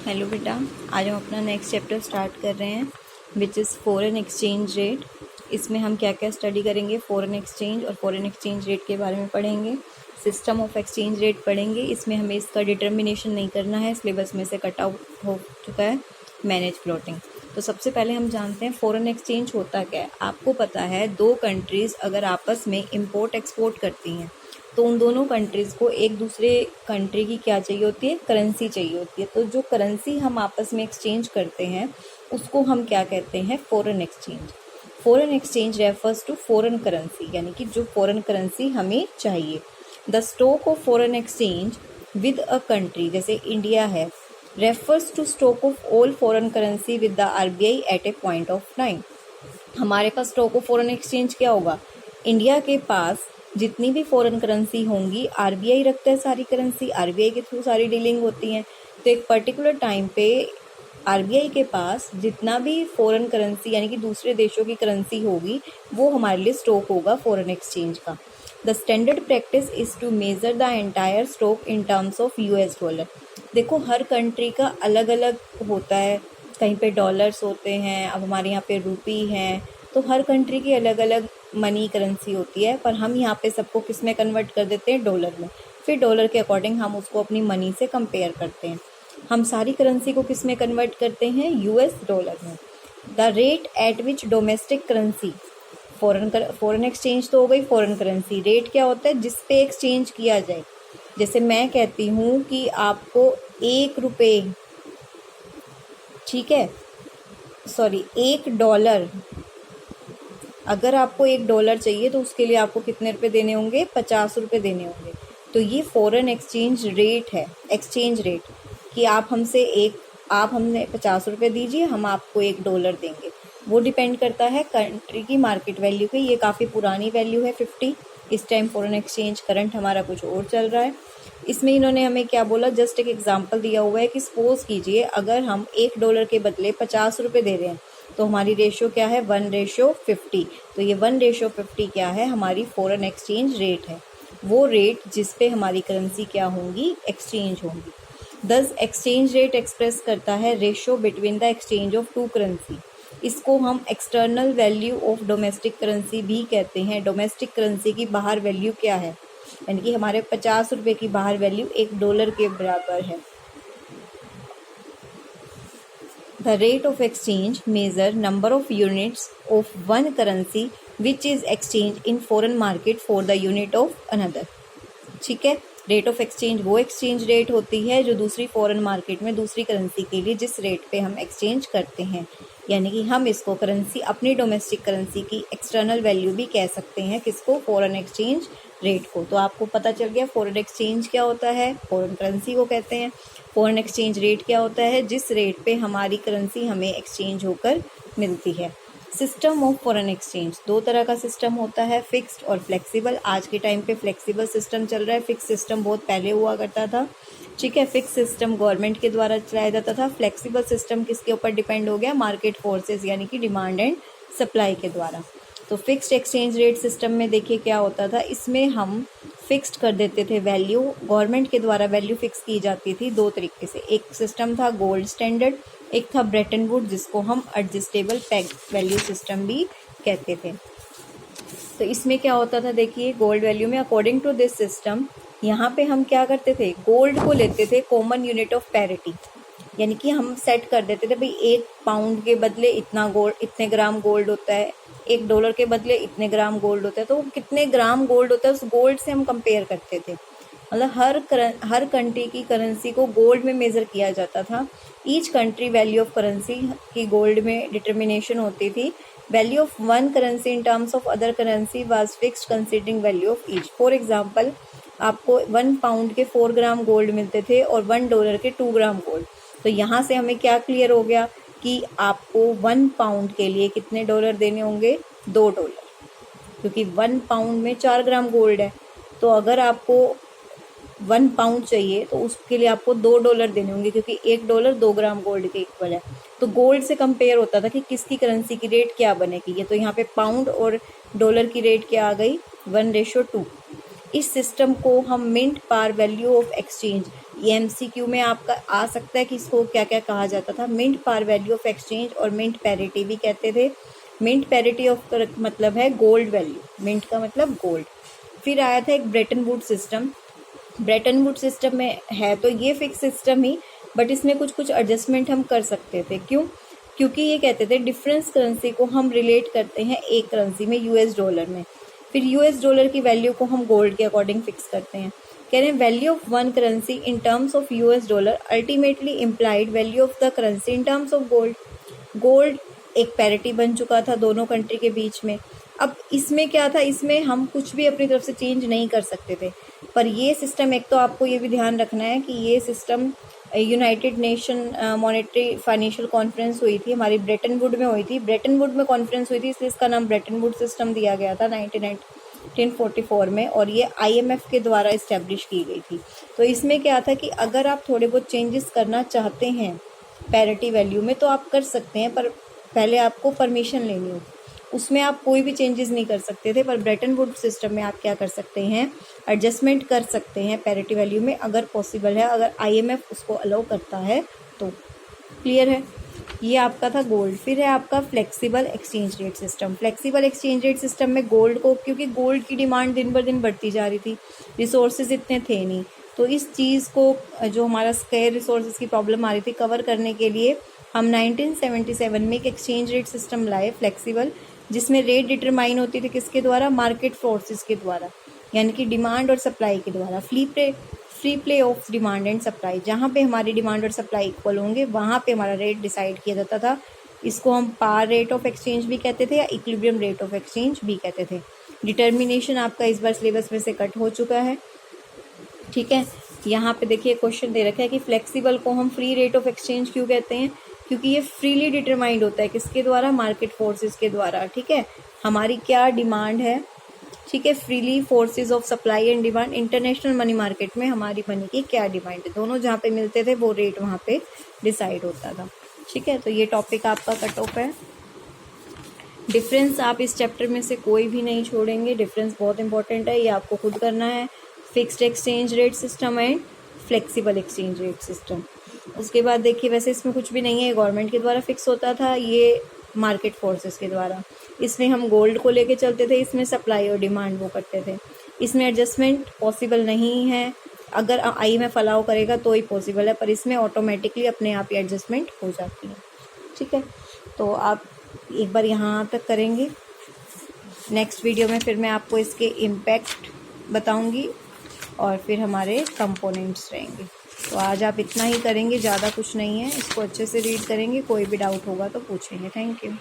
Hello बेटा, आज हम अपना नेक्स्ट चैप्टर स्टार्ट कर रहे हैं which is foreign exchange rate. इसमें हम क्या क्या स्टडी करेंगे, फॉरेन एक्सचेंज और फॉरेन एक्सचेंज रेट के बारे में पढ़ेंगे। सिस्टम ऑफ एक्सचेंज रेट पढ़ेंगे। इसमें हमें इसका डिटर्मिनेशन नहीं करना है, सिलेबस में से कट आउट हो चुका है, मैनेज प्लॉटिंग। तो सबसे पहले हम जानते हैं फॉरेन एक्सचेंज होता क्या है। आपको पता है दो कंट्रीज़ अगर आपस में इम्पोर्ट एक्सपोर्ट करती हैं तो उन दोनों कंट्रीज़ को एक दूसरे कंट्री की क्या चाहिए होती है, करेंसी चाहिए होती है। तो जो करेंसी हम आपस में एक्सचेंज करते हैं उसको हम क्या कहते हैं, foreign exchange. Foreign exchange refers to foreign currency, यानी कि जो फॉरेन करेंसी हमें चाहिए। The stock of foreign exchange with a country, जैसे इंडिया है, refers to stock of all foreign currency with the RBI at a point of time. हमारे पास stock of foreign exchange क्या होगा, इंडिया के पास जितनी भी फॉरेन करेंसी होंगी, आरबीआई रखता है सारी करेंसी, आरबीआई के थ्रू सारी डीलिंग होती है। तो एक पर्टिकुलर टाइम पे आरबीआई के पास जितना भी फॉरेन करेंसी यानी कि दूसरे देशों की करेंसी होगी वो हमारे लिए स्टॉक होगा फॉरेन एक्सचेंज का। The standard practice is to measure the entire stock in terms of US dollar. देखो हर कंट्री का अलग अलग होता है, कहीं पे डॉलर्स होते हैं, अब हमारे यहाँ पे रुपी है, तो हर कंट्री की अलग अलग मनी करेंसी होती है। पर हम यहाँ पे सबको किस में कन्वर्ट कर देते हैं, डॉलर में। फिर डॉलर के अकॉर्डिंग हम उसको अपनी मनी से कंपेयर करते हैं। हम सारी करेंसी को किस में कन्वर्ट करते हैं, यूएस डॉलर में। The rate at which domestic currency, foreign exchange तो हो गई फॉरेन करेंसी, रेट क्या होता है जिस पे एक्सचेंज किया जाए। जैसे मैं कहती हूँ कि आपको 1 रुपये, ठीक है, सॉरी $1, अगर आपको $1 चाहिए तो उसके लिए आपको कितने रुपए देने होंगे, 50 रुपये देने होंगे। तो ये फॉरेन एक्सचेंज रेट है, एक्सचेंज रेट, कि आप हमें 50 रुपये दीजिए, हम आपको $1 देंगे। वो डिपेंड करता है कंट्री की मार्केट वैल्यू पे। ये काफ़ी पुरानी वैल्यू है 50। इस टाइम फॉरेन एक्सचेंज करंट हमारा कुछ और चल रहा है। इसमें इन्होंने हमें क्या बोला, जस्ट एक एग्जाम्पल दिया हुआ है कि सपोज कीजिए अगर हम $1 के बदले 50 रुपये दे रहे हैं तो हमारी रेशो क्या है, 1:50। तो ये 1:50 क्या है, हमारी फॉरेन एक्सचेंज रेट है, वो रेट जिस पे हमारी करेंसी क्या होंगी, एक्सचेंज होंगी। दस एक्सचेंज रेट एक्सप्रेस करता है ratio between the exchange of two currency. इसको हम external value of domestic currency भी कहते हैं। डोमेस्टिक करेंसी की बाहर वैल्यू क्या है, यानी कि हमारे 50 रुपये की बाहर वैल्यू $1 के बराबर है। The rate of exchange measure number of units of one currency which is exchanged in foreign market for the unit of another। ठीक है, रेट ऑफ एक्सचेंज वो एक्सचेंज रेट होती है जो दूसरी फॉरेन मार्केट में दूसरी करेंसी के लिए जिस रेट पे हम एक्सचेंज करते हैं, यानी कि हम इसको करेंसी, अपनी डोमेस्टिक करेंसी की एक्सटर्नल वैल्यू भी कह सकते हैं, किसको, फॉरेन एक्सचेंज रेट को। तो आपको पता चल गया फॉरेन एक्सचेंज क्या होता है, फॉरेन करेंसी को कहते हैं। फॉरेन एक्सचेंज रेट क्या होता है, जिस रेट पे हमारी करेंसी हमें एक्सचेंज होकर मिलती है। सिस्टम ऑफ फॉरेन एक्सचेंज, दो तरह का सिस्टम होता है, फिक्स्ड और फ्लेक्सिबल। आज के टाइम पे फ्लेक्सिबल सिस्टम चल रहा है, फिक्स सिस्टम बहुत पहले हुआ करता था। ठीक है, फिक्स सिस्टम गवर्नमेंट के द्वारा चलाया जाता था। फ्लेक्सिबल सिस्टम किसके ऊपर डिपेंड हो गया, मार्केट फोर्सेस यानी कि डिमांड एंड सप्लाई के द्वारा। तो फिक्स्ड एक्सचेंज रेट सिस्टम में देखिए क्या होता था, इसमें हम फिक्स्ड कर देते थे वैल्यू, गवर्नमेंट के द्वारा वैल्यू फिक्स की जाती थी दो तरीके से। एक सिस्टम था गोल्ड स्टैंडर्ड, एक था ब्रेटन वुड जिसको हम एडजस्टेबल पेग वैल्यू सिस्टम भी कहते थे। तो इसमें क्या होता था, देखिए गोल्ड वैल्यू में अकॉर्डिंग टू दिस सिस्टम यहाँ पे हम क्या करते थे, गोल्ड को लेते थे कॉमन यूनिट ऑफ पैरिटी, यानी कि हम सेट कर देते थे भाई 1 पाउंड के बदले इतना गोल्ड, इतने ग्राम गोल्ड होता है, $1 के बदले इतने ग्राम गोल्ड होता है। तो कितने ग्राम गोल्ड होता है उस गोल्ड से हम कंपेयर करते थे। मतलब हर कंट्री की करेंसी को गोल्ड में मेजर किया जाता था। Each country value of currency की गोल्ड में डिटर्मिनेशन होती थी। Value of one currency in terms of other currency was fixed considering value of each. For example, आपको 1 पाउंड के 4 ग्राम गोल्ड मिलते थे और $1 के 2 ग्राम गोल्ड। तो यहाँ से हमें क्या क्लियर हो गया कि आपको 1 पाउंड के लिए कितने डॉलर देने होंगे, $2, क्योंकि 1 पाउंड में 4 ग्राम गोल्ड है। तो अगर आपको 1 पाउंड चाहिए तो उसके लिए आपको $2 देने होंगे, क्योंकि $1 2 ग्राम गोल्ड के इक्वल है। तो गोल्ड से कंपेयर होता था कि किसकी करेंसी की रेट क्या बनेगी। ये तो यहाँ पे पाउंड और डॉलर की रेट क्या आ गई, 1:2। इस सिस्टम को हम mint par value of exchange ये MCQ में आपका आ सकता है कि इसको क्या क्या कहा जाता था। Mint par value of exchange और मिंट पैरिटी भी कहते थे। मिंट पैरिटी ऑफ मतलब है गोल्ड वैल्यू, मिंट का मतलब गोल्ड। फिर आया था एक Brayton would system. Brayton would system में है तो ये फिक्स सिस्टम ही, बट इसमें कुछ कुछ एडजस्टमेंट हम कर सकते थे। क्यों? क्योंकि ये कहते थे डिफरेंस करेंसी को हम रिलेट करते हैं एक करेंसी में, US डॉलर में। फिर US डॉलर की वैल्यू को हम गोल्ड के अकॉर्डिंग फिक्स करते हैं। कह रहे हैं value of one currency in terms of US dollar ultimately implied value of the currency in terms of gold. Gold एक पैरिटी बन चुका था दोनों कंट्री के बीच में। अब इसमें क्या था, इसमें हम कुछ भी अपनी तरफ से चेंज नहीं कर सकते थे। पर ये सिस्टम, एक तो आपको ये भी ध्यान रखना है कि ये system United nation monetary financial conference हुई थी हमारी, ब्रेटन वुड में हुई थी। ब्रेटन वुड में कॉन्फ्रेंस हुई थी, इसलिए इसका नाम ब्रेटन वुड सिस्टम दिया गया था 1944 में, और ये IMF के द्वारा इस्टेब्लिश की गई थी। तो इसमें क्या था कि अगर आप थोड़े बहुत चेंजेस करना चाहते हैं पैरिटी वैल्यू में तो आप कर सकते हैं, पर पहले आपको परमिशन लेनी होगी। उसमें आप कोई भी चेंजेस नहीं कर सकते थे, पर ब्रेटन वुड सिस्टम में आप क्या कर सकते हैं, एडजस्टमेंट कर सकते हैं पैरिटी वैल्यू में, अगर पॉसिबल है, अगर IMF उसको अलाउ करता है तो। क्लियर है? ये आपका था गोल्ड। फिर है आपका flexible exchange rate system. Flexible exchange rate system में गोल्ड को, क्योंकि गोल्ड की डिमांड दिन ब दिन बढ़ती जा रही थी, रिसोर्सेज इतने थे नहीं, तो इस चीज़ को, जो हमारा स्केयर रिसोर्सेज की प्रॉब्लम आ रही थी, कवर करने के लिए हम 1977 में एक एक्सचेंज रेट सिस्टम लाए फ्लेक्सिबल, जिसमें रेट डिटरमाइन होती थी किसके द्वारा, मार्केट फोर्सेस के द्वारा, यानी कि डिमांड और सप्लाई के द्वारा। Free play of demand and supply, जहाँ पे हमारी डिमांड और सप्लाई इक्वल होंगे वहाँ पे हमारा रेट डिसाइड किया जाता था। इसको हम पार रेट ऑफ एक्सचेंज भी कहते थे या इक्विलिब्रियम रेट ऑफ एक्सचेंज भी कहते थे। डिटर्मिनेशन आपका इस बार सिलेबस में से कट हो चुका है। ठीक है, यहाँ पे देखिए क्वेश्चन दे रखा है कि फ्लेक्सिबल को हम फ्री रेट ऑफ एक्सचेंज क्यों कहते हैं, क्योंकि ये फ्रीली डिटरमाइंड होता है किसके द्वारा, मार्केट फोर्सेस के द्वारा। ठीक है, हमारी क्या डिमांड है, ठीक है, freely forces of supply and demand, international money market में हमारी मनी की क्या डिमांड है, दोनों जहाँ पे मिलते थे वो रेट वहाँ पे डिसाइड होता था। ठीक है, तो ये टॉपिक आपका कट ऑफ है। डिफरेंस आप इस चैप्टर में से कोई भी नहीं छोड़ेंगे, डिफरेंस बहुत इंपॉर्टेंट है, ये आपको खुद करना है। Fixed exchange rate system and flexible exchange rate system. उसके बाद देखिए, वैसे इसमें कुछ भी नहीं है, गवर्नमेंट के द्वारा फिक्स होता था, ये मार्केट फोर्सेस के द्वारा। इसमें हम गोल्ड को लेके चलते थे, इसमें सप्लाई और डिमांड वो करते थे। इसमें एडजस्टमेंट पॉसिबल नहीं है, अगर IMF अलाउ करेगा तो ही पॉसिबल है, पर इसमें ऑटोमेटिकली अपने आप ही एडजस्टमेंट हो जाती है। ठीक है, तो आप एक बार यहाँ तक करेंगे। नेक्स्ट वीडियो में फिर मैं आपको इसके इम्पैक्ट बताऊँगी और फिर हमारे कंपोनेंट्स रहेंगे। तो आज आप इतना ही करेंगे, ज़्यादा कुछ नहीं है, इसको अच्छे से रीड करेंगे, कोई भी डाउट होगा तो पूछेंगे। Thank you.